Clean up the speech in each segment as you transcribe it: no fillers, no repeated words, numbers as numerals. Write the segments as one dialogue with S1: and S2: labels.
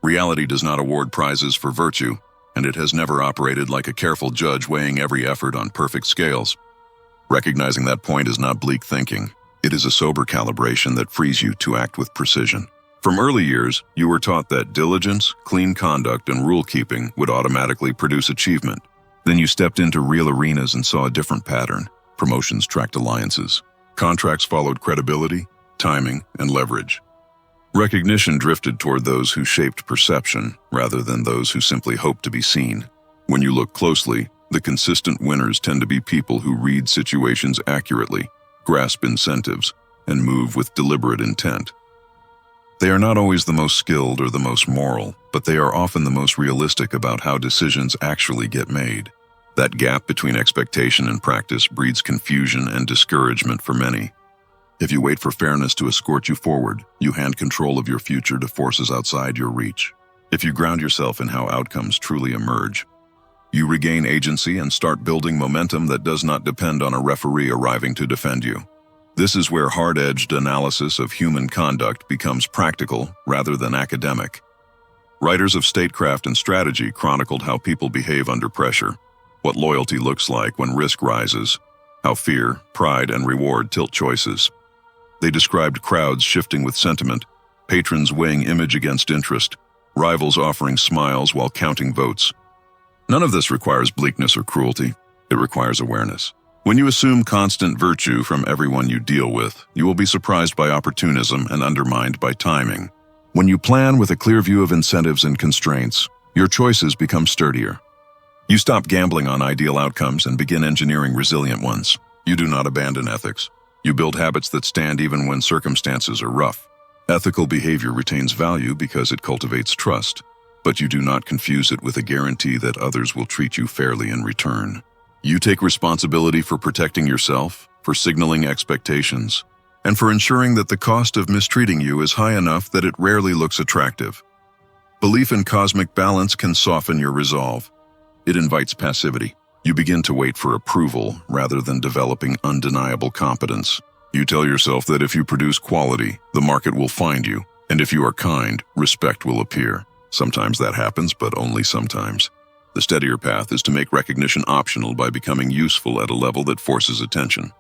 S1: Reality does not award prizes for virtue, and it has never operated like a careful judge weighing every effort on perfect scales. Recognizing that point is not bleak thinking. It is a sober calibration that frees you to act with precision. From early years, you were taught that diligence, clean conduct, and rule-keeping would automatically produce achievement. Then you stepped into real arenas and saw a different pattern. Promotions tracked alliances. Contracts followed credibility, timing, and leverage. Recognition drifted toward those who shaped perception, rather than those who simply hoped to be seen. When you look closely, the consistent winners tend to be people who read situations accurately, grasp incentives, and move with deliberate intent. They are not always the most skilled or the most moral, but they are often the most realistic about how decisions actually get made. That gap between expectation and practice breeds confusion and discouragement for many. If you wait for fairness to escort you forward, you hand control of your future to forces outside your reach. If you ground yourself in how outcomes truly emerge, you regain agency and start building momentum that does not depend on a referee arriving to defend you. This is where hard-edged analysis of human conduct becomes practical rather than academic. Writers of statecraft and strategy chronicled how people behave under pressure, what loyalty looks like when risk rises, how fear, pride, and reward tilt choices. They described crowds shifting with sentiment, patrons weighing image against interest, rivals offering smiles while counting votes. None of this requires bleakness or cruelty. It requires awareness. When you assume constant virtue from everyone you deal with, you will be surprised by opportunism and undermined by timing. When you plan with a clear view of incentives and constraints, your choices become sturdier. You stop gambling on ideal outcomes and begin engineering resilient ones. You do not abandon ethics. You build habits that stand even when circumstances are rough. Ethical behavior retains value because it cultivates trust, but you do not confuse it with a guarantee that others will treat you fairly in return. You take responsibility for protecting yourself, for signaling expectations, and for ensuring that the cost of mistreating you is high enough that it rarely looks attractive. Belief in cosmic balance can soften your resolve. It invites passivity. You begin to wait for approval rather than developing undeniable competence. You tell yourself that if you produce quality, the market will find you, and if you are kind, respect will appear. Sometimes that happens, but only sometimes. The steadier path is to make recognition optional by becoming useful at a level that forces attention.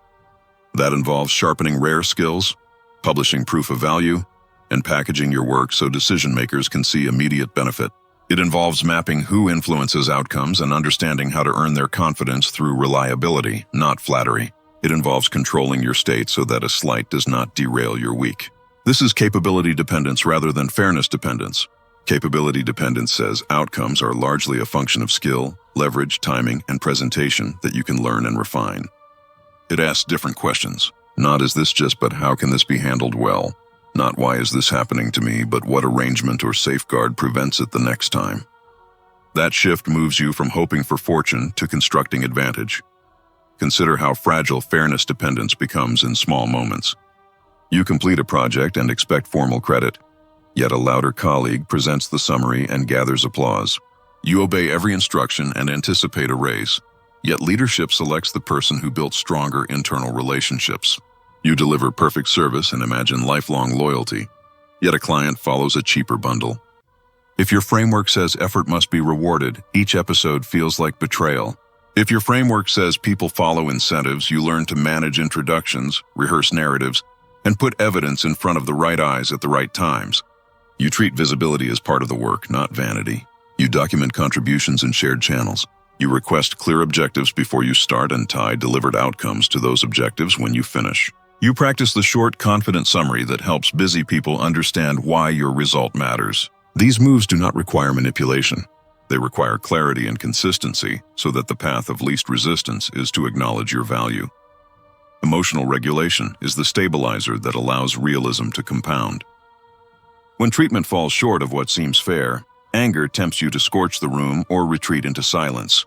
S1: That involves sharpening rare skills, publishing proof of value, and packaging your work so decision-makers can see immediate benefit. It involves mapping who influences outcomes and understanding how to earn their confidence through reliability, not flattery. It involves controlling your state so that a slight does not derail your week. This is capability dependence rather than fairness dependence. Capability dependence says outcomes are largely a function of skill, leverage, timing, and presentation that you can learn and refine. It asks different questions. Not is this just, but how can this be handled well? Not why is this happening to me, but what arrangement or safeguard prevents it the next time? That shift moves you from hoping for fortune to constructing advantage. Consider how fragile fairness dependence becomes in small moments. You complete a project and expect formal credit. Yet a louder colleague presents the summary and gathers applause. You obey every instruction and anticipate a raise. Yet leadership selects the person who built stronger internal relationships. You deliver perfect service and imagine lifelong loyalty. Yet a client follows a cheaper bundle. If your framework says effort must be rewarded, each episode feels like betrayal. If your framework says people follow incentives, you learn to manage introductions, rehearse narratives, and put evidence in front of the right eyes at the right times. You treat visibility as part of the work, not vanity. You document contributions in shared channels. You request clear objectives before you start and tie delivered outcomes to those objectives when you finish. You practice the short, confident summary that helps busy people understand why your result matters. These moves do not require manipulation. They require clarity and consistency so that the path of least resistance is to acknowledge your value. Emotional regulation is the stabilizer that allows realism to compound. When treatment falls short of what seems fair, anger tempts you to scorch the room or retreat into silence.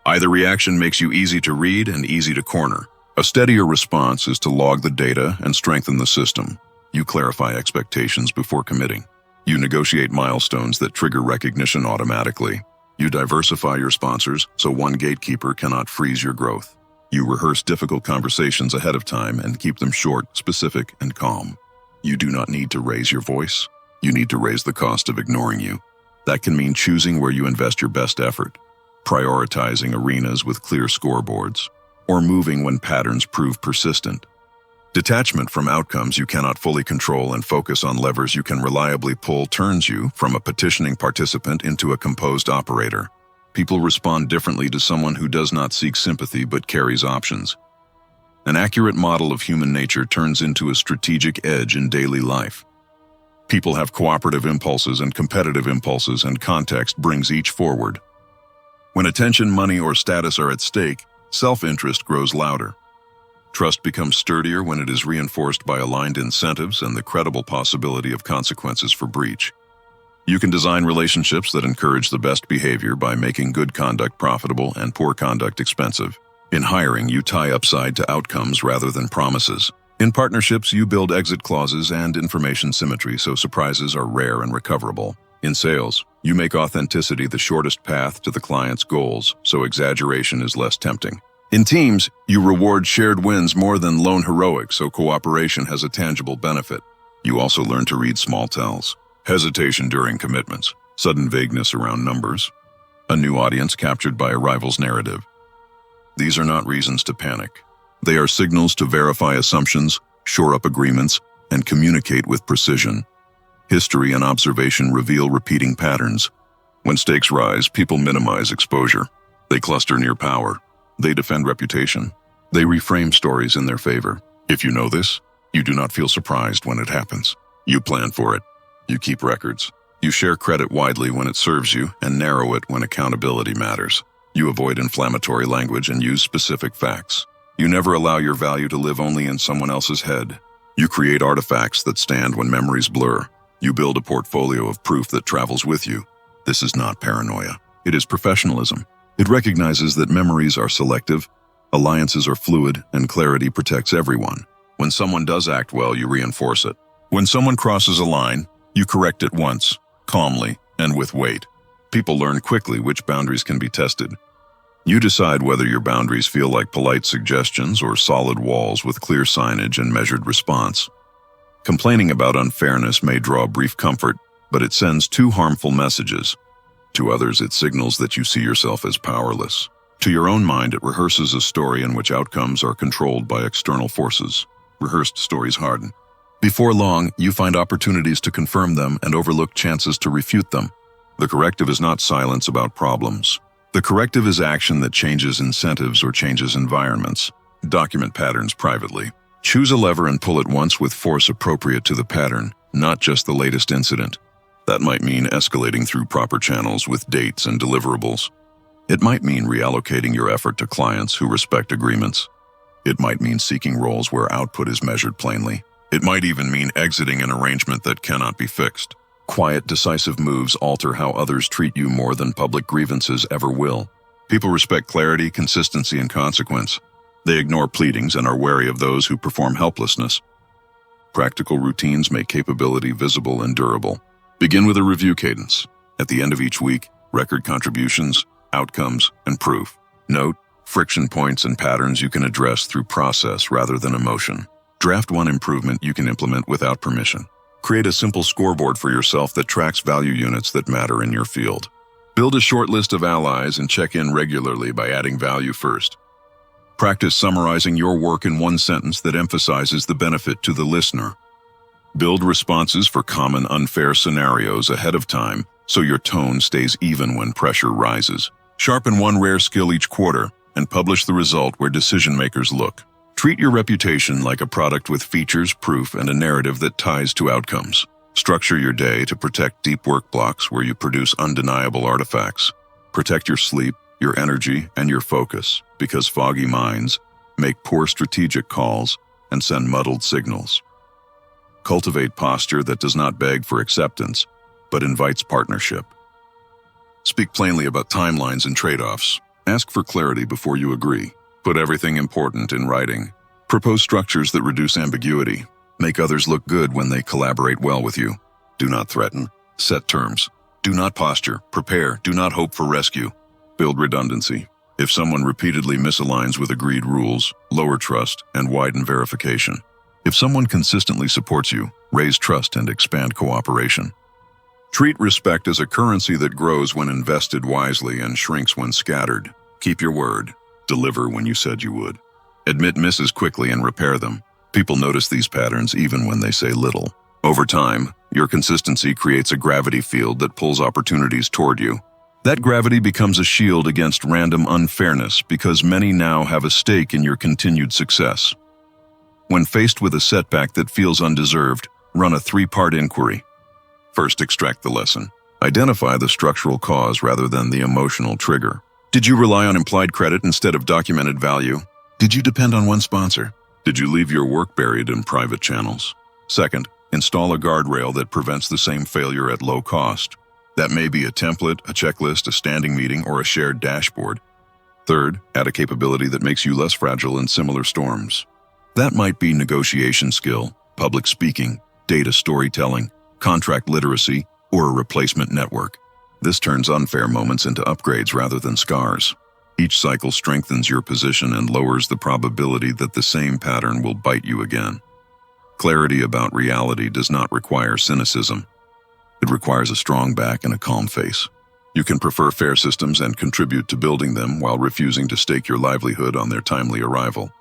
S1: Either reaction makes you easy to read and easy to corner. A steadier response is to log the data and strengthen the system. You clarify expectations before committing. You negotiate milestones that trigger recognition automatically. You diversify your sponsors so one gatekeeper cannot freeze your growth. You rehearse difficult conversations ahead of time and keep them short, specific, and calm. You do not need to raise your voice. You need to raise the cost of ignoring you. That can mean choosing where you invest your best effort, prioritizing arenas with clear scoreboards, or moving when patterns prove persistent. Detachment from outcomes you cannot fully control and focus on levers you can reliably pull turns you from a petitioning participant into a composed operator. People respond differently to someone who does not seek sympathy but carries options. An accurate model of human nature turns into a strategic edge in daily life. People have cooperative impulses and competitive impulses, and context brings each forward. When attention, money, or status are at stake, self-interest grows louder. Trust becomes sturdier when it is reinforced by aligned incentives and the credible possibility of consequences for breach. You can design relationships that encourage the best behavior by making good conduct profitable and poor conduct expensive. In hiring, you tie upside to outcomes rather than promises. In partnerships, you build exit clauses and information symmetry so surprises are rare and recoverable. In sales, you make authenticity the shortest path to the client's goals so exaggeration is less tempting. In teams, you reward shared wins more than lone heroics so cooperation has a tangible benefit. You also learn to read small tells. Hesitation during commitments, sudden vagueness around numbers, a new audience captured by a rival's narrative. These are not reasons to panic. They are signals to verify assumptions, shore up agreements, and communicate with precision. History and observation reveal repeating patterns. When stakes rise, people minimize exposure. They cluster near power. They defend reputation. They reframe stories in their favor. If you know this, you do not feel surprised when it happens. You plan for it. You keep records. You share credit widely when it serves you and narrow it when accountability matters. You avoid inflammatory language and use specific facts. You never allow your value to live only in someone else's head. You create artifacts that stand when memories blur. You build a portfolio of proof that travels with you. This is not paranoia. It is professionalism. It recognizes that memories are selective, alliances are fluid, and clarity protects everyone. When someone does act well, you reinforce it. When someone crosses a line, you correct it once, calmly, and with weight. People learn quickly which boundaries can be tested. You decide whether your boundaries feel like polite suggestions or solid walls with clear signage and measured response. Complaining about unfairness may draw brief comfort, but it sends two harmful messages. To others, it signals that you see yourself as powerless. To your own mind, it rehearses a story in which outcomes are controlled by external forces. Rehearsed stories harden. Before long, you find opportunities to confirm them and overlook chances to refute them. The corrective is not silence about problems. The corrective is action that changes incentives or changes environments. Document patterns privately. Choose a lever and pull it once with force appropriate to the pattern, not just the latest incident. That might mean escalating through proper channels with dates and deliverables. It might mean reallocating your effort to clients who respect agreements. It might mean seeking roles where output is measured plainly. It might even mean exiting an arrangement that cannot be fixed. Quiet, decisive moves alter how others treat you more than public grievances ever will. People respect clarity, consistency, and consequence. They ignore pleadings and are wary of those who perform helplessness. Practical routines make capability visible and durable. Begin with a review cadence. At the end of each week, record contributions, outcomes, and proof. Note friction points and patterns you can address through process rather than emotion. Draft one improvement you can implement without permission. Create a simple scoreboard for yourself that tracks value units that matter in your field. Build a short list of allies and check in regularly by adding value first. Practice summarizing your work in one sentence that emphasizes the benefit to the listener. Build responses for common unfair scenarios ahead of time so your tone stays even when pressure rises. Sharpen one rare skill each quarter and publish the result where decision-makers look. Treat your reputation like a product with features, proof, and a narrative that ties to outcomes. Structure your day to protect deep work blocks where you produce undeniable artifacts. Protect your sleep, your energy, and your focus, because foggy minds make poor strategic calls and send muddled signals. Cultivate posture that does not beg for acceptance, but invites partnership. Speak plainly about timelines and trade-offs. Ask for clarity before you agree. Put everything important in writing. Propose structures that reduce ambiguity. Make others look good when they collaborate well with you. Do not threaten. Set terms. Do not posture. Prepare. Do not hope for rescue. Build redundancy. If someone repeatedly misaligns with agreed rules, lower trust and widen verification. If someone consistently supports you, raise trust and expand cooperation. Treat respect as a currency that grows when invested wisely and shrinks when scattered. Keep your word. Deliver when you said you would. Admit misses quickly and repair them. People notice these patterns even when they say little. Over time, your consistency creates a gravity field that pulls opportunities toward you. That gravity becomes a shield against random unfairness because many now have a stake in your continued success. When faced with a setback that feels undeserved, run a three-part inquiry. First, extract the lesson. Identify the structural cause rather than the emotional trigger. Did you rely on implied credit instead of documented value? Did you depend on one sponsor? Did you leave your work buried in private channels? Second, install a guardrail that prevents the same failure at low cost. That may be a template, a checklist, a standing meeting, or a shared dashboard. Third, add a capability that makes you less fragile in similar storms. That might be negotiation skill, public speaking, data storytelling, contract literacy, or a replacement network. This turns unfair moments into upgrades rather than scars. Each cycle strengthens your position and lowers the probability that the same pattern will bite you again. Clarity about reality does not require cynicism. It requires a strong back and a calm face. You can prefer fair systems and contribute to building them while refusing to stake your livelihood on their timely arrival.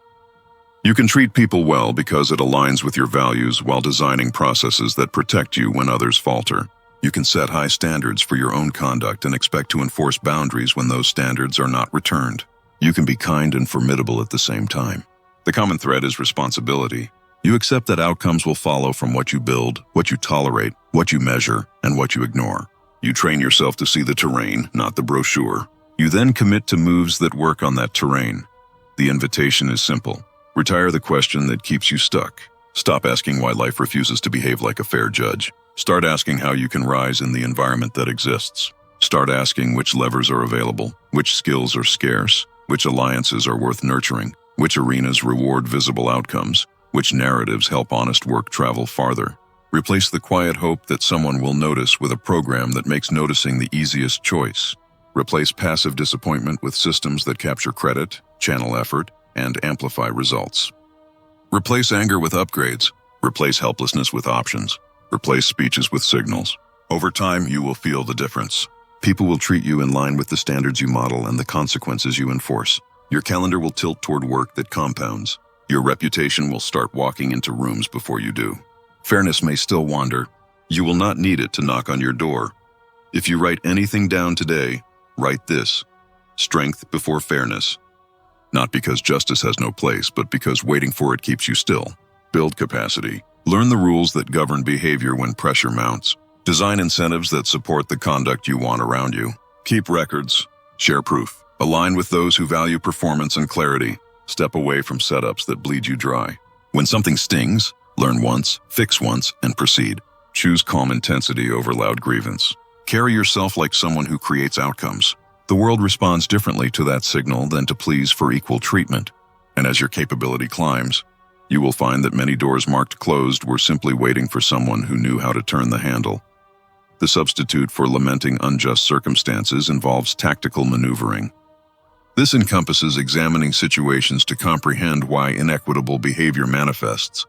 S1: You can treat people well because it aligns with your values while designing processes that protect you when others falter. You can set high standards for your own conduct and expect to enforce boundaries when those standards are not returned. You can be kind and formidable at the same time. The common thread is responsibility. You accept that outcomes will follow from what you build, what you tolerate, what you measure, and what you ignore. You train yourself to see the terrain, not the brochure. You then commit to moves that work on that terrain. The invitation is simple. Retire the question that keeps you stuck. Stop asking why life refuses to behave like a fair judge. Start asking how you can rise in the environment that exists. Start asking which levers are available, which skills are scarce, which alliances are worth nurturing, which arenas reward visible outcomes, which narratives help honest work travel farther. Replace the quiet hope that someone will notice with a program that makes noticing the easiest choice. Replace passive disappointment with systems that capture credit, channel effort, and amplify results. Replace anger with upgrades. Replace helplessness with options. Replace speeches with signals. Over time, you will feel the difference. People will treat you in line with the standards you model and the consequences you enforce. Your calendar will tilt toward work that compounds. Your reputation will start walking into rooms before you do. Fairness may still wander. You will not need it to knock on your door. If you write anything down today, write this: strength before fairness. Not because justice has no place, but because waiting for it keeps you still. Build capacity. Learn the rules that govern behavior when pressure mounts. Design incentives that support the conduct you want around you. Keep records. Share proof. Align with those who value performance and clarity. Step away from setups that bleed you dry. When something stings, learn once, fix once, and proceed. Choose calm intensity over loud grievance. Carry yourself like someone who creates outcomes. The world responds differently to that signal than to pleas for equal treatment. And as your capability climbs, you will find that many doors marked closed were simply waiting for someone who knew how to turn the handle. The substitute for lamenting unjust circumstances involves tactical maneuvering. This encompasses examining situations to comprehend why inequitable behavior manifests,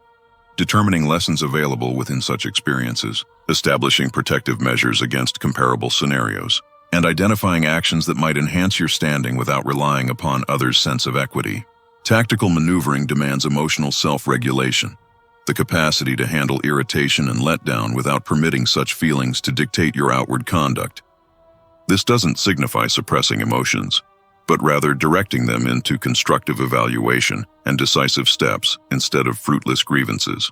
S1: determining lessons available within such experiences, establishing protective measures against comparable scenarios, and identifying actions that might enhance your standing without relying upon others' sense of equity. Tactical maneuvering demands emotional self-regulation, the capacity to handle irritation and letdown without permitting such feelings to dictate your outward conduct. This doesn't signify suppressing emotions, but rather directing them into constructive evaluation and decisive steps instead of fruitless grievances.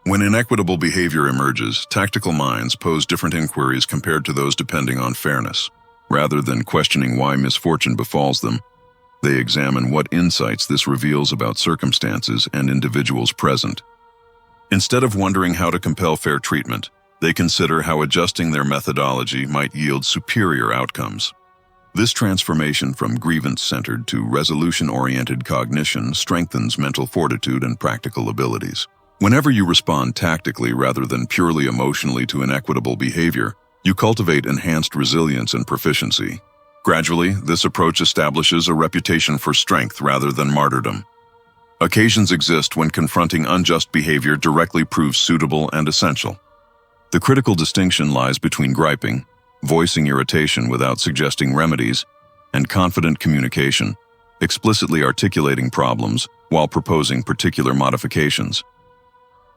S1: When inequitable behavior emerges, tactical minds pose different inquiries compared to those depending on fairness. Rather than questioning why misfortune befalls them, they examine what insights this reveals about circumstances and individuals present. Instead of wondering how to compel fair treatment, they consider how adjusting their methodology might yield superior outcomes. This transformation from grievance-centered to resolution-oriented cognition strengthens mental fortitude and practical abilities. Whenever you respond tactically rather than purely emotionally to inequitable behavior, you cultivate enhanced resilience and proficiency. Gradually, this approach establishes a reputation for strength rather than martyrdom. Occasions exist when confronting unjust behavior directly proves suitable and essential. The critical distinction lies between griping, voicing irritation without suggesting remedies, and confident communication, explicitly articulating problems while proposing particular modifications.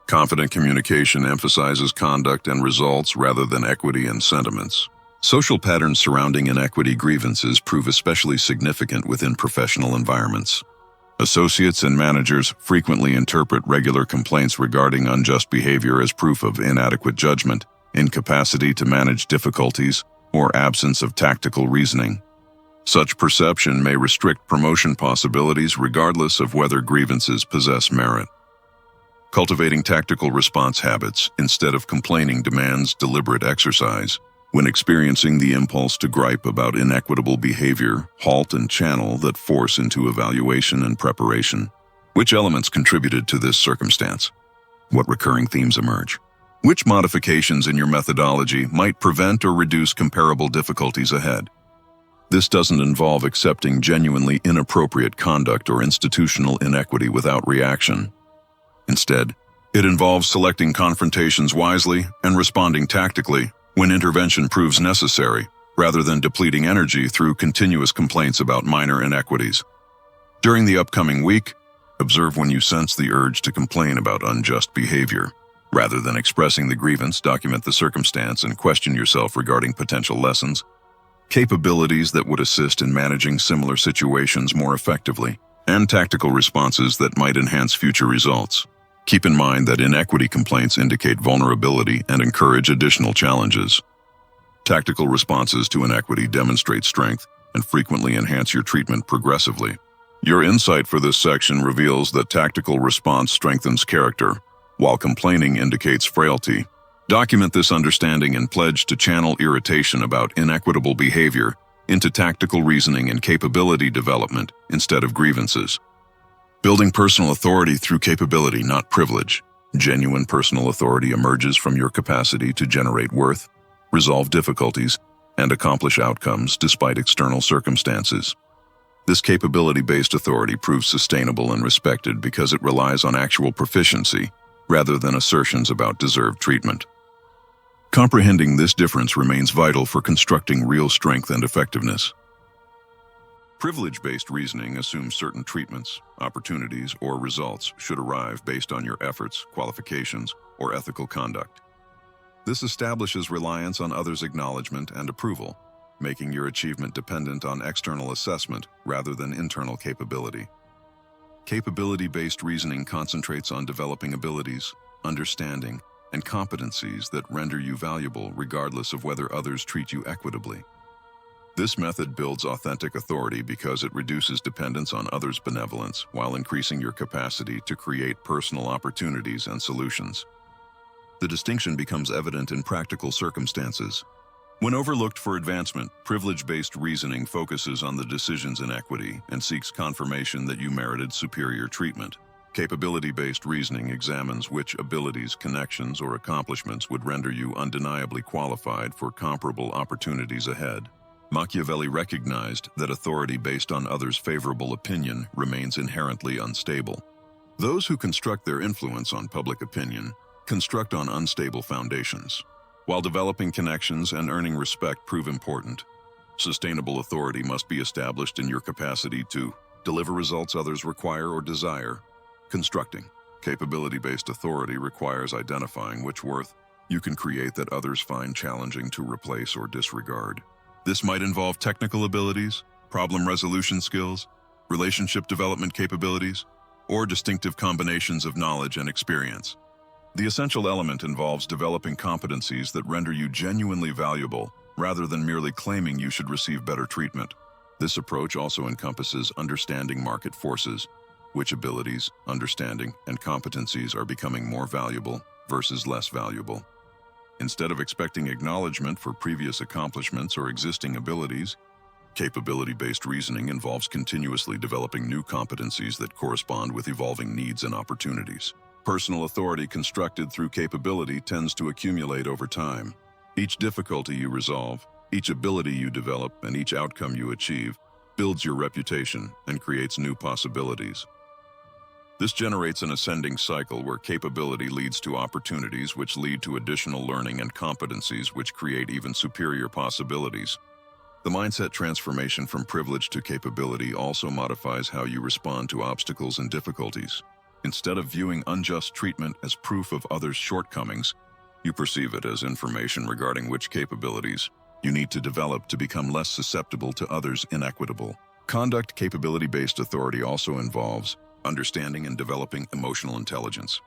S1: Confident communication emphasizes conduct and results rather than equity and sentiments. Social patterns surrounding inequity grievances prove especially significant within professional environments. Associates and managers frequently interpret regular complaints regarding unjust behavior as proof of inadequate judgment, incapacity to manage difficulties, or absence of tactical reasoning. Such perception may restrict promotion possibilities regardless of whether grievances possess merit. Cultivating tactical response habits instead of complaining demands deliberate exercise. When experiencing the impulse to gripe about inequitable behavior, halt and channel that force into evaluation and preparation. Which elements contributed to this circumstance? What recurring themes emerge? Which modifications in your methodology might prevent or reduce comparable difficulties ahead? This doesn't involve accepting genuinely inappropriate conduct or institutional inequity without reaction. Instead, it involves selecting confrontations wisely and responding tactically when intervention proves necessary, rather than depleting energy through continuous complaints about minor inequities. During the upcoming week, observe when you sense the urge to complain about unjust behavior. Rather than expressing the grievance, document the circumstance and question yourself regarding potential lessons, capabilities that would assist in managing similar situations more effectively, and tactical responses that might enhance future results. Keep in mind that inequity complaints indicate vulnerability and encourage additional challenges. Tactical responses to inequity demonstrate strength and frequently enhance your treatment progressively. Your insight for this section reveals that tactical response strengthens character, while complaining indicates frailty. Document this understanding and pledge to channel irritation about inequitable behavior into tactical reasoning and capability development instead of grievances. Building personal authority through capability, not privilege. Genuine personal authority emerges from your capacity to generate worth, resolve difficulties, and accomplish outcomes despite external circumstances. This capability-based authority proves sustainable and respected because it relies on actual proficiency rather than assertions about deserved treatment. Comprehending this difference remains vital for constructing real strength and effectiveness. Privilege-based reasoning assumes certain treatments, opportunities, or results should arrive based on your efforts, qualifications, or ethical conduct. This establishes reliance on others' acknowledgement and approval, making your achievement dependent on external assessment rather than internal capability. Capability-based reasoning concentrates on developing abilities, understanding, and competencies that render you valuable regardless of whether others treat you equitably. This method builds authentic authority because it reduces dependence on others' benevolence while increasing your capacity to create personal opportunities and solutions. The distinction becomes evident in practical circumstances. When overlooked for advancement, privilege-based reasoning focuses on the decision's inequity and seeks confirmation that you merited superior treatment. Capability-based reasoning examines which abilities, connections, or accomplishments would render you undeniably qualified for comparable opportunities ahead. Machiavelli recognized that authority based on others' favorable opinion remains inherently unstable. Those who construct their influence on public opinion construct on unstable foundations. While developing connections and earning respect prove important, sustainable authority must be established in your capacity to deliver results others require or desire. Constructing capability-based authority requires identifying which worth you can create that others find challenging to replace or disregard. This might involve technical abilities, problem resolution skills, relationship development capabilities, or distinctive combinations of knowledge and experience. The essential element involves developing competencies that render you genuinely valuable rather than merely claiming you should receive better treatment. This approach also encompasses understanding market forces, which abilities, understanding, and competencies are becoming more valuable versus less valuable. Instead of expecting acknowledgement for previous accomplishments or existing abilities, capability-based reasoning involves continuously developing new competencies that correspond with evolving needs and opportunities. Personal authority constructed through capability tends to accumulate over time. Each difficulty you resolve, each ability you develop, and each outcome you achieve builds your reputation and creates new possibilities. This generates an ascending cycle where capability leads to opportunities which lead to additional learning and competencies which create even superior possibilities. The mindset transformation from privilege to capability also modifies how you respond to obstacles and difficulties. Instead of viewing unjust treatment as proof of others' shortcomings, you perceive it as information regarding which capabilities you need to develop to become less susceptible to others' inequitable conduct. Capability-based authority also involves understanding and developing emotional intelligence.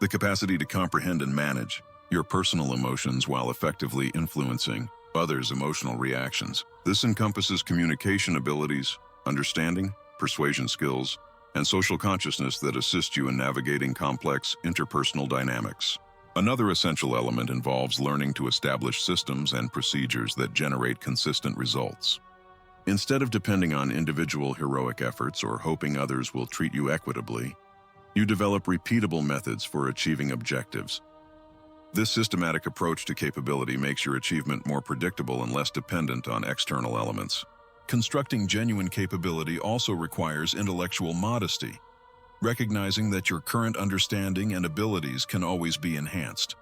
S1: The capacity to comprehend and manage your personal emotions while effectively influencing others' emotional reactions. This encompasses communication abilities, understanding, persuasion skills, and social consciousness that assist you in navigating complex interpersonal dynamics. Another essential element involves learning to establish systems and procedures that generate consistent results. Instead of depending on individual heroic efforts or hoping others will treat you equitably, you develop repeatable methods for achieving objectives. This systematic approach to capability makes your achievement more predictable and less dependent on external elements. Constructing genuine capability also requires intellectual modesty, recognizing that your current understanding and abilities can always be enhanced.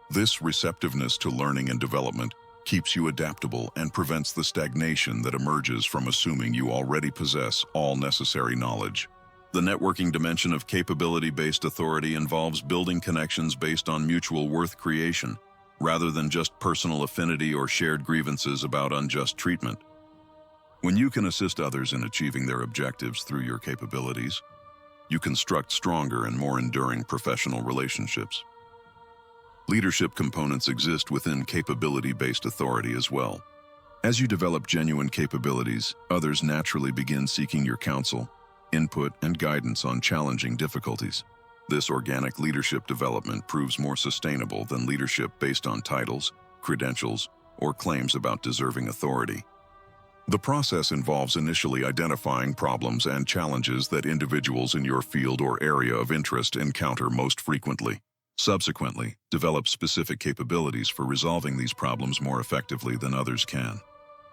S1: This receptiveness to learning and development keeps you adaptable and prevents the stagnation that emerges from assuming you already possess all necessary knowledge. The networking dimension of capability-based authority involves building connections based on mutual worth creation, rather than just personal affinity or shared grievances about unjust treatment. When you can assist others in achieving their objectives through your capabilities, you construct stronger and more enduring professional relationships. Leadership components exist within capability-based authority as well. As you develop genuine capabilities, others naturally begin seeking your counsel, input, and guidance on challenging difficulties. This organic leadership development proves more sustainable than leadership based on titles, credentials, or claims about deserving authority. The process involves initially identifying problems and challenges that individuals in your field or area of interest encounter most frequently. Subsequently, develop specific capabilities for resolving these problems more effectively than others can.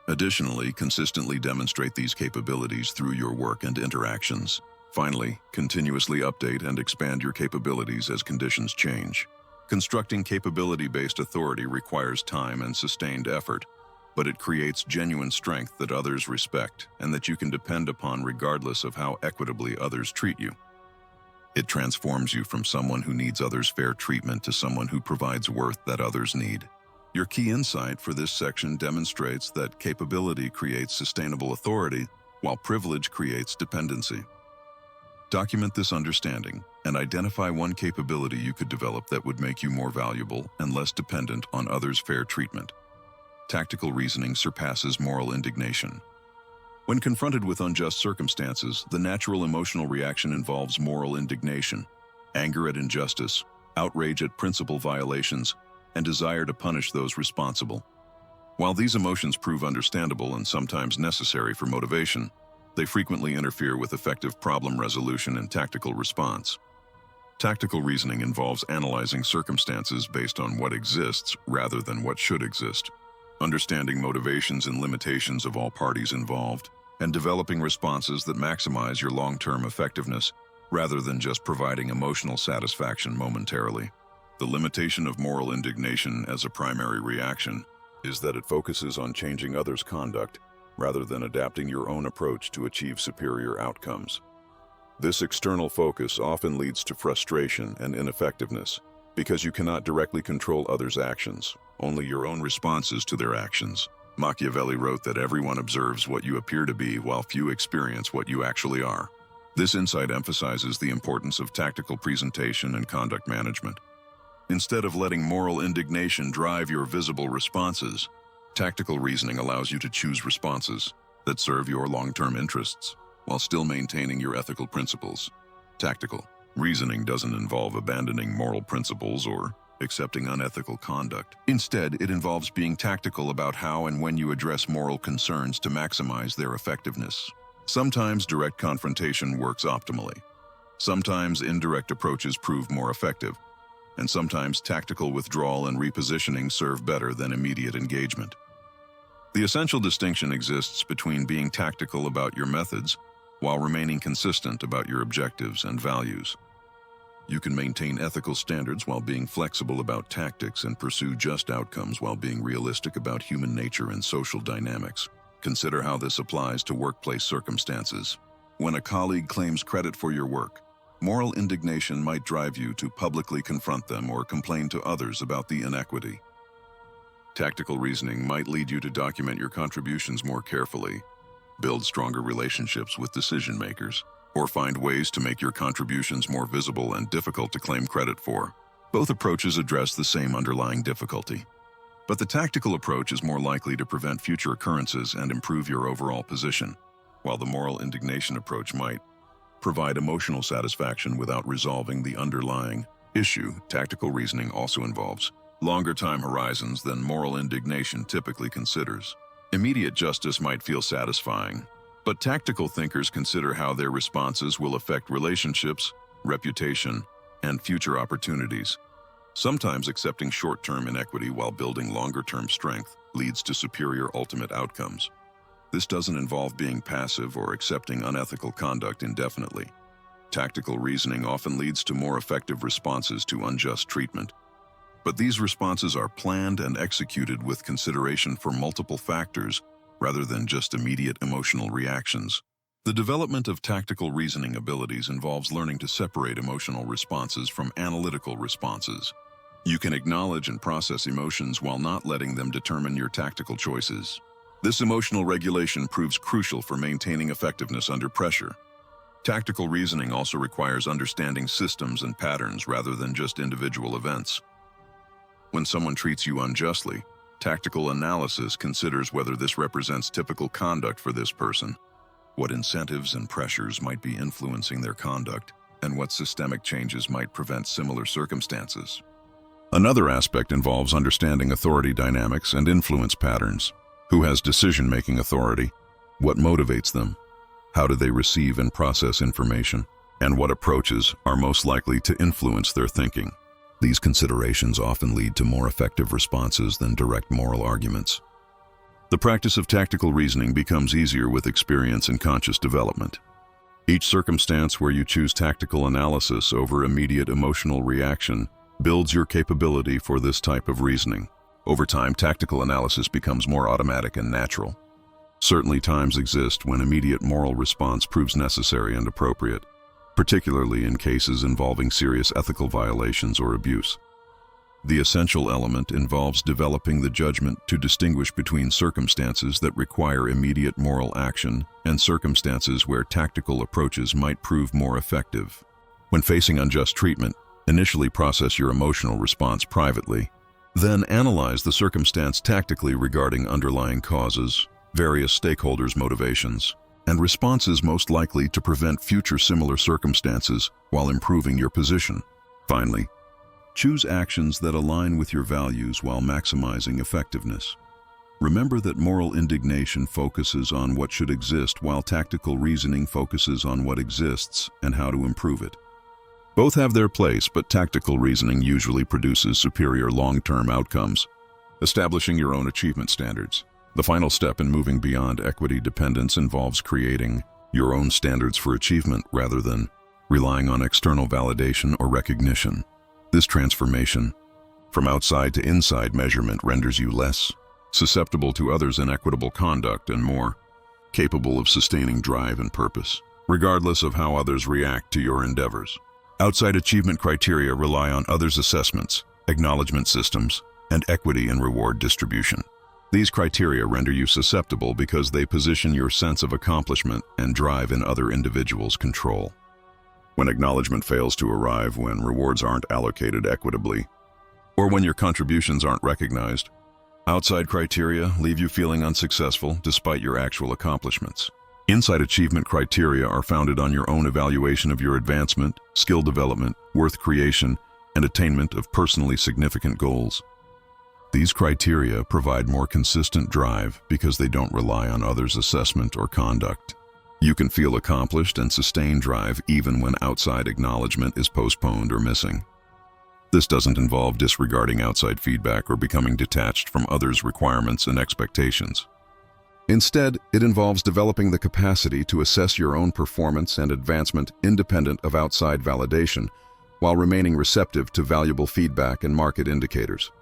S1: Additionally, consistently demonstrate these capabilities through your work and interactions. Finally, continuously update and expand your capabilities as conditions change. Constructing capability-based authority requires time and sustained effort, but it creates genuine strength that others respect and that you can depend upon regardless of how equitably others treat you. It transforms you from someone who needs others' fair treatment to someone who provides worth that others need. Your key insight for this section demonstrates that capability creates sustainable authority, while privilege creates dependency. Document this understanding and identify one capability you could develop that would make you more valuable and less dependent on others' fair treatment. Tactical reasoning surpasses moral indignation. When confronted with unjust circumstances, the natural emotional reaction involves moral indignation, anger at injustice, outrage at principle violations, and desire to punish those responsible. While these emotions prove understandable and sometimes necessary for motivation, they frequently interfere with effective problem resolution and tactical response. Tactical reasoning involves analyzing circumstances based on what exists rather than what should exist, understanding motivations and limitations of all parties involved, and developing responses that maximize your long-term effectiveness rather than just providing emotional satisfaction momentarily. The limitation of moral indignation as a primary reaction is that it focuses on changing others' conduct rather than adapting your own approach to achieve superior outcomes. This external focus often leads to frustration and ineffectiveness because you cannot directly control others' actions, only your own responses to their actions. Machiavelli wrote that everyone observes what you appear to be while few experience what you actually are. This insight emphasizes the importance of tactical presentation and conduct management. Instead of letting moral indignation drive your visible responses, tactical reasoning allows you to choose responses that serve your long-term interests while still maintaining your ethical principles. Tactical reasoning doesn't involve abandoning moral principles or accepting unethical conduct. Instead, it involves being tactical about how and when you address moral concerns to maximize their effectiveness. Sometimes direct confrontation works optimally. Sometimes indirect approaches prove more effective. And sometimes tactical withdrawal and repositioning serve better than immediate engagement. The essential distinction exists between being tactical about your methods while remaining consistent about your objectives and values. You can maintain ethical standards while being flexible about tactics and pursue just outcomes while being realistic about human nature and social dynamics. Consider how this applies to workplace circumstances. When a colleague claims credit for your work, moral indignation might drive you to publicly confront them or complain to others about the inequity. Tactical reasoning might lead you to document your contributions more carefully, build stronger relationships with decision makers, or find ways to make your contributions more visible and difficult to claim credit for. Both approaches address the same underlying difficulty. But the tactical approach is more likely to prevent future occurrences and improve your overall position, while the moral indignation approach might provide emotional satisfaction without resolving the underlying issue. Tactical reasoning also involves longer time horizons than moral indignation typically considers. Immediate justice might feel satisfying, but tactical thinkers consider how their responses will affect relationships, reputation, and future opportunities. Sometimes accepting short-term inequity while building longer-term strength leads to superior ultimate outcomes. This doesn't involve being passive or accepting unethical conduct indefinitely. Tactical reasoning often leads to more effective responses to unjust treatment. But these responses are planned and executed with consideration for multiple factors rather than just immediate emotional reactions. The development of tactical reasoning abilities involves learning to separate emotional responses from analytical responses. You can acknowledge and process emotions while not letting them determine your tactical choices. This emotional regulation proves crucial for maintaining effectiveness under pressure. Tactical reasoning also requires understanding systems and patterns rather than just individual events. When someone treats you unjustly, tactical analysis considers whether this represents typical conduct for this person, what incentives and pressures might be influencing their conduct, and what systemic changes might prevent similar circumstances. Another aspect involves understanding authority dynamics and influence patterns. Who has decision-making authority? What motivates them? How do they receive and process information? And what approaches are most likely to influence their thinking? These considerations often lead to more effective responses than direct moral arguments. The practice of tactical reasoning becomes easier with experience and conscious development. Each circumstance where you choose tactical analysis over immediate emotional reaction builds your capability for this type of reasoning. Over time, tactical analysis becomes more automatic and natural. Certainly, times exist when immediate moral response proves necessary and appropriate, particularly in cases involving serious ethical violations or abuse. The essential element involves developing the judgment to distinguish between circumstances that require immediate moral action and circumstances where tactical approaches might prove more effective. When facing unjust treatment, initially process your emotional response privately. Then analyze the circumstance tactically regarding underlying causes, various stakeholders' motivations, and responses most likely to prevent future similar circumstances while improving your position. Finally, choose actions that align with your values while maximizing effectiveness. Remember that moral indignation focuses on what should exist while tactical reasoning focuses on what exists and how to improve it. Both have their place, but tactical reasoning usually produces superior long-term outcomes. Establishing your own achievement standards. The final step in moving beyond equity dependence involves creating your own standards for achievement rather than relying on external validation or recognition. This transformation from outside to inside measurement renders you less susceptible to others' inequitable conduct and more capable of sustaining drive and purpose, regardless of how others react to your endeavors. Outside achievement criteria rely on others' assessments, acknowledgement systems, and equity and reward distribution. These criteria render you susceptible because they position your sense of accomplishment and drive in other individuals' control. When acknowledgement fails to arrive, when rewards aren't allocated equitably, or when your contributions aren't recognized, outside criteria leave you feeling unsuccessful despite your actual accomplishments. Inside achievement criteria are founded on your own evaluation of your advancement, skill development, worth creation, and attainment of personally significant goals. These criteria provide more consistent drive because they don't rely on others' assessment or conduct. You can feel accomplished and sustain drive even when outside acknowledgement is postponed or missing. This doesn't involve disregarding outside feedback or becoming detached from others' requirements and expectations. Instead, it involves developing the capacity to assess your own performance and advancement independent of outside validation, while remaining receptive to valuable feedback and market indicators.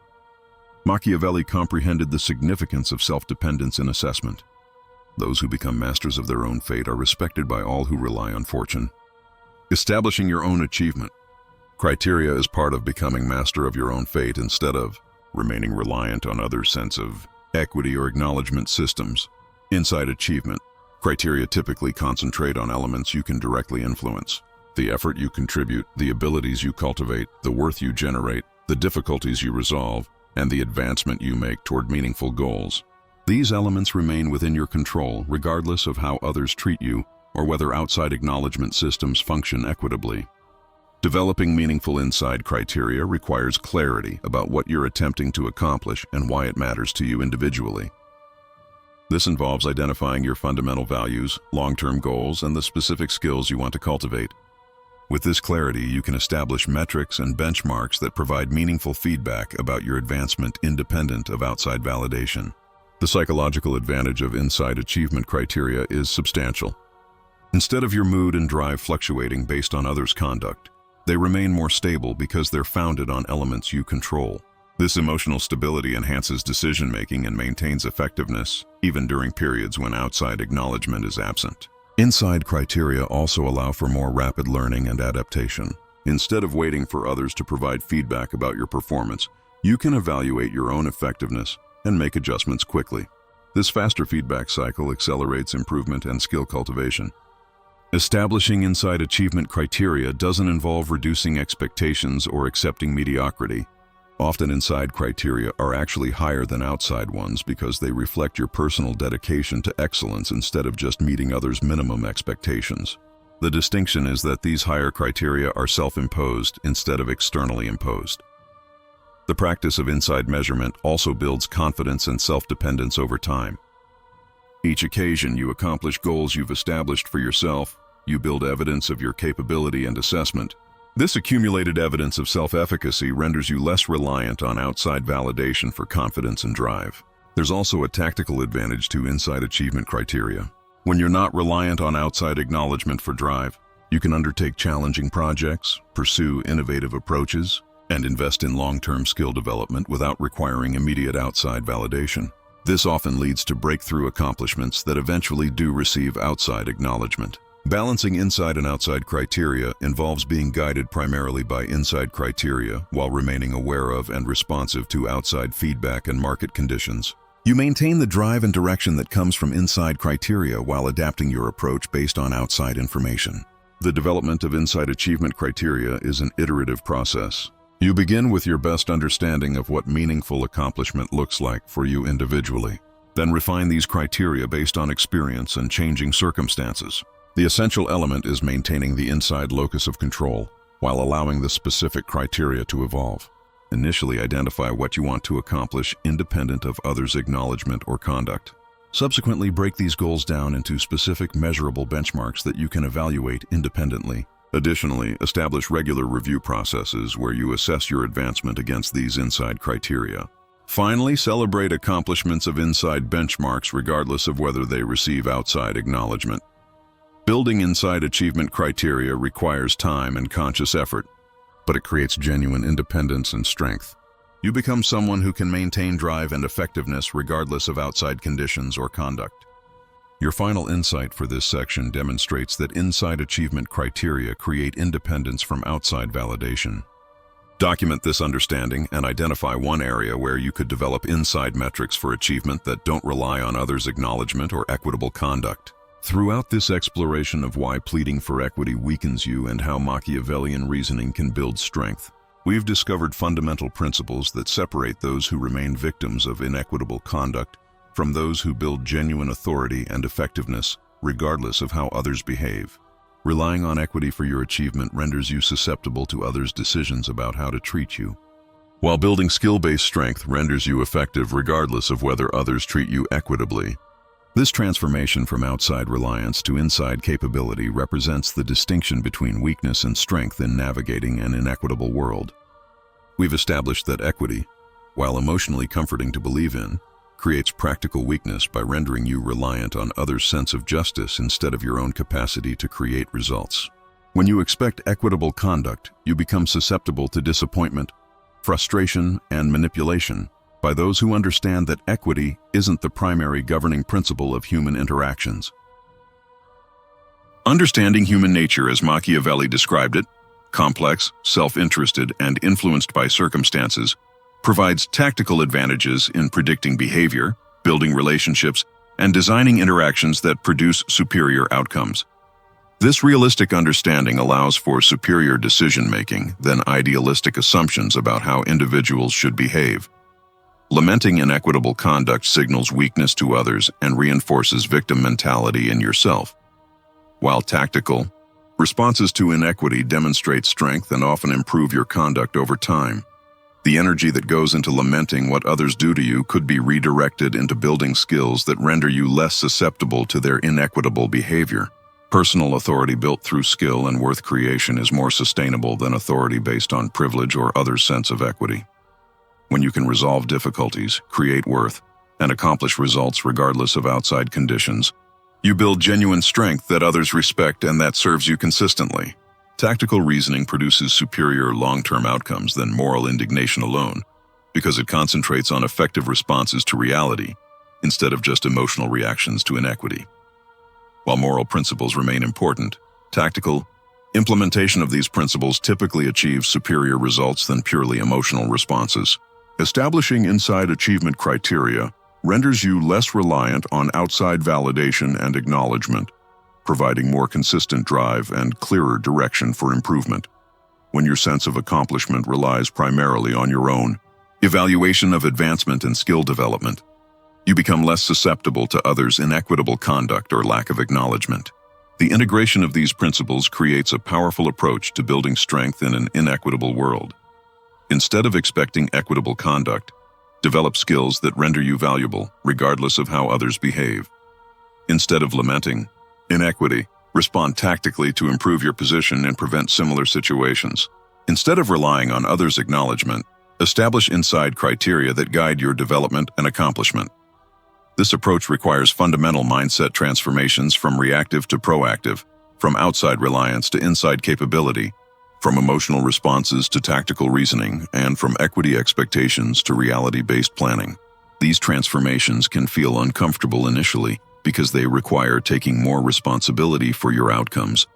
S1: Machiavelli comprehended the significance of self-dependence in assessment. Those who become masters of their own fate are respected by all who rely on fortune. Establishing your own achievement criteria is part of becoming master of your own fate instead of remaining reliant on others' sense of equity or acknowledgement systems. Inside achievement criteria typically concentrate on elements you can directly influence: the effort you contribute, the abilities you cultivate, the worth you generate, the difficulties you resolve, and the advancement you make toward meaningful goals. These elements remain within your control regardless of how others treat you or whether outside acknowledgement systems function equitably. Developing meaningful inside criteria requires clarity about what you're attempting to accomplish and why it matters to you individually. This involves identifying your fundamental values, long-term goals, and the specific skills you want to cultivate. With this clarity, you can establish metrics and benchmarks that provide meaningful feedback about your advancement independent of outside validation. The psychological advantage of inside achievement criteria is substantial. Instead of your mood and drive fluctuating based on others' conduct, they remain more stable because they're founded on elements you control. This emotional stability enhances decision-making and maintains effectiveness, even during periods when outside acknowledgement is absent. Inside criteria also allow for more rapid learning and adaptation. Instead of waiting for others to provide feedback about your performance, you can evaluate your own effectiveness and make adjustments quickly. This faster feedback cycle accelerates improvement and skill cultivation. Establishing inside achievement criteria doesn't involve reducing expectations or accepting mediocrity. Often inside criteria are actually higher than outside ones because they reflect your personal dedication to excellence instead of just meeting others' minimum expectations. The distinction is that these higher criteria are self-imposed instead of externally imposed. The practice of inside measurement also builds confidence and self-dependence over time. Each occasion you accomplish goals you've established for yourself, you build evidence of your capability and assessment. This accumulated evidence of self-efficacy renders you less reliant on outside validation for confidence and drive. There's also a tactical advantage to inside achievement criteria. When you're not reliant on outside acknowledgement for drive, you can undertake challenging projects, pursue innovative approaches, and invest in long-term skill development without requiring immediate outside validation. This often leads to breakthrough accomplishments that eventually do receive outside acknowledgement. Balancing inside and outside criteria involves being guided primarily by inside criteria while remaining aware of and responsive to outside feedback and market conditions. You maintain the drive and direction that comes from inside criteria while adapting your approach based on outside information. The development of inside achievement criteria is an iterative process. You begin with your best understanding of what meaningful accomplishment looks like for you individually. Then refine these criteria based on experience and changing circumstances. The essential element is maintaining the inside locus of control while allowing the specific criteria to evolve. Initially identify what you want to accomplish independent of others' acknowledgement or conduct. Subsequently break these goals down into specific measurable benchmarks that you can evaluate independently. Additionally, establish regular review processes where you assess your advancement against these inside criteria. Finally, celebrate accomplishments of inside benchmarks regardless of whether they receive outside acknowledgement. Building inside achievement criteria requires time and conscious effort, but it creates genuine independence and strength. You become someone who can maintain drive and effectiveness regardless of outside conditions or conduct. Your final insight for this section demonstrates that inside achievement criteria create independence from outside validation. Document this understanding and identify one area where you could develop inside metrics for achievement that don't rely on others' acknowledgement or equitable conduct. Throughout this exploration of why pleading for equity weakens you and how Machiavellian reasoning can build strength, we've discovered fundamental principles that separate those who remain victims of inequitable conduct from those who build genuine authority and effectiveness regardless of how others behave. Relying on equity for your achievement renders you susceptible to others' decisions about how to treat you, while building skill-based strength renders you effective regardless of whether others treat you equitably. This transformation from outside reliance to inside capability represents the distinction between weakness and strength in navigating an inequitable world. We've established that equity, while emotionally comforting to believe in, creates practical weakness by rendering you reliant on others' sense of justice instead of your own capacity to create results. When you expect equitable conduct, you become susceptible to disappointment, frustration, and manipulation by those who understand that equity isn't the primary governing principle of human interactions. Understanding human nature as Machiavelli described it, complex, self-interested, and influenced by circumstances, provides tactical advantages in predicting behavior, building relationships, and designing interactions that produce superior outcomes. This realistic understanding allows for superior decision-making than idealistic assumptions about how individuals should behave. Lamenting inequitable conduct signals weakness to others and reinforces victim mentality in yourself. While tactical, responses to inequity demonstrate strength and often improve your conduct over time. The energy that goes into lamenting what others do to you could be redirected into building skills that render you less susceptible to their inequitable behavior. Personal authority built through skill and worth creation is more sustainable than authority based on privilege or others' sense of equity. When you can resolve difficulties, create worth, and accomplish results regardless of outside conditions, you build genuine strength that others respect and that serves you consistently. Tactical reasoning produces superior long-term outcomes than moral indignation alone, because it concentrates on effective responses to reality instead of just emotional reactions to inequity. While moral principles remain important, tactical implementation of these principles typically achieves superior results than purely emotional responses. Establishing inside achievement criteria renders you less reliant on outside validation and acknowledgement, providing more consistent drive and clearer direction for improvement. When your sense of accomplishment relies primarily on your own evaluation of advancement and skill development, you become less susceptible to others' inequitable conduct or lack of acknowledgement. The integration of these principles creates a powerful approach to building strength in an inequitable world. Instead of expecting equitable conduct, develop skills that render you valuable, regardless of how others behave. Instead of lamenting inequity, respond tactically to improve your position and prevent similar situations. Instead of relying on others' acknowledgement, establish inside criteria that guide your development and accomplishment. This approach requires fundamental mindset transformations from reactive to proactive, from outside reliance to inside capability, from emotional responses to tactical reasoning, and from equity expectations to reality-based planning. These transformations can feel uncomfortable initially because they require taking more responsibility for your outcomes,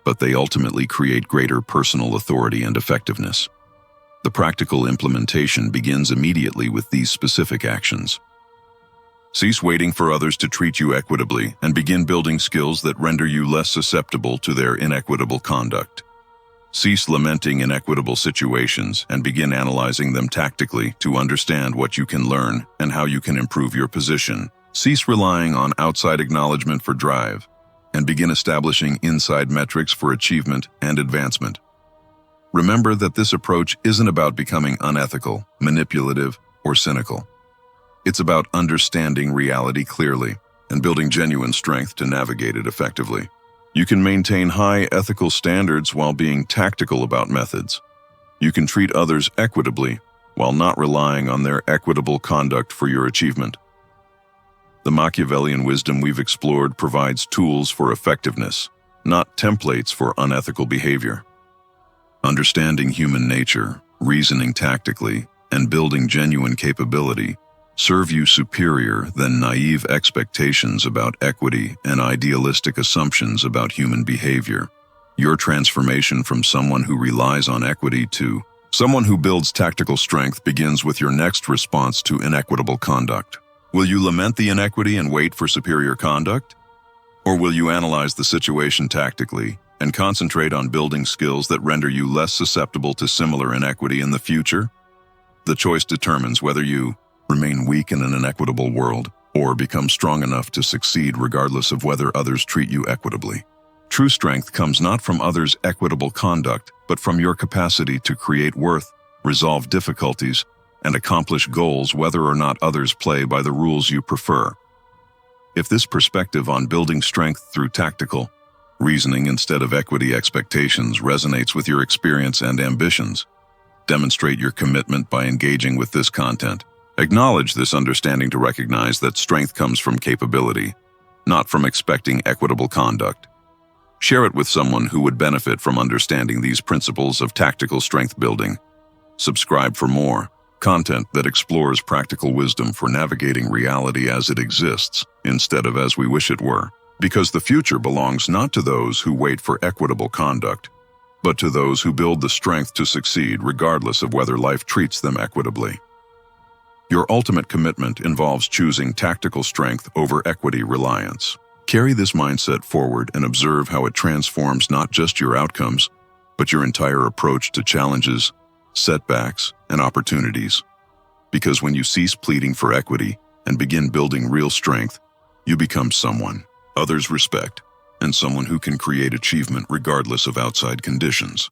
S1: but they ultimately create greater personal authority and effectiveness. The practical implementation begins immediately with these specific actions. Cease waiting for others to treat you equitably and begin building skills that render you less susceptible to their inequitable conduct. Cease lamenting inequitable situations and begin analyzing them tactically to understand what you can learn and how you can improve your position. Cease relying on outside acknowledgement for drive and begin establishing inside metrics for achievement and advancement. Remember that this approach isn't about becoming unethical, manipulative, or cynical. It's about understanding reality clearly and building genuine strength to navigate it effectively. You can maintain high ethical standards while being tactical about methods. You can treat others equitably while not relying on their equitable conduct for your achievement. The Machiavellian wisdom we've explored provides tools for effectiveness, not templates for unethical behavior. Understanding human nature, reasoning tactically, and building genuine capability serve you superior than naive expectations about equity and idealistic assumptions about human behavior. Your transformation from someone who relies on equity to someone who builds tactical strength begins with your next response to inequitable conduct. Will you lament the inequity and wait for superior conduct? Or will you analyze the situation tactically and concentrate on building skills that render you less susceptible to similar inequity in the future? The choice determines whether you remain weak in an inequitable world or become strong enough to succeed regardless of whether others treat you equitably. True strength comes not from others' equitable conduct, but from your capacity to create worth, resolve difficulties, and accomplish goals whether or not others play by the rules you prefer. If this perspective on building strength through tactical reasoning instead of equity expectations resonates with your experience and ambitions, demonstrate your commitment by engaging with this content Acknowledge this understanding to recognize that strength comes from capability, not from expecting equitable conduct. Share it with someone who would benefit from understanding these principles of tactical strength building. Subscribe for more content that explores practical wisdom for navigating reality as it exists instead of as we wish it were. Because the future belongs not to those who wait for equitable conduct, but to those who build the strength to succeed regardless of whether life treats them equitably. Your ultimate commitment involves choosing tactical strength over equity reliance. Carry this mindset forward and observe how it transforms not just your outcomes, but your entire approach to challenges, setbacks, and opportunities. Because when you cease pleading for equity and begin building real strength, you become someone others respect, and someone who can create achievement regardless of outside conditions.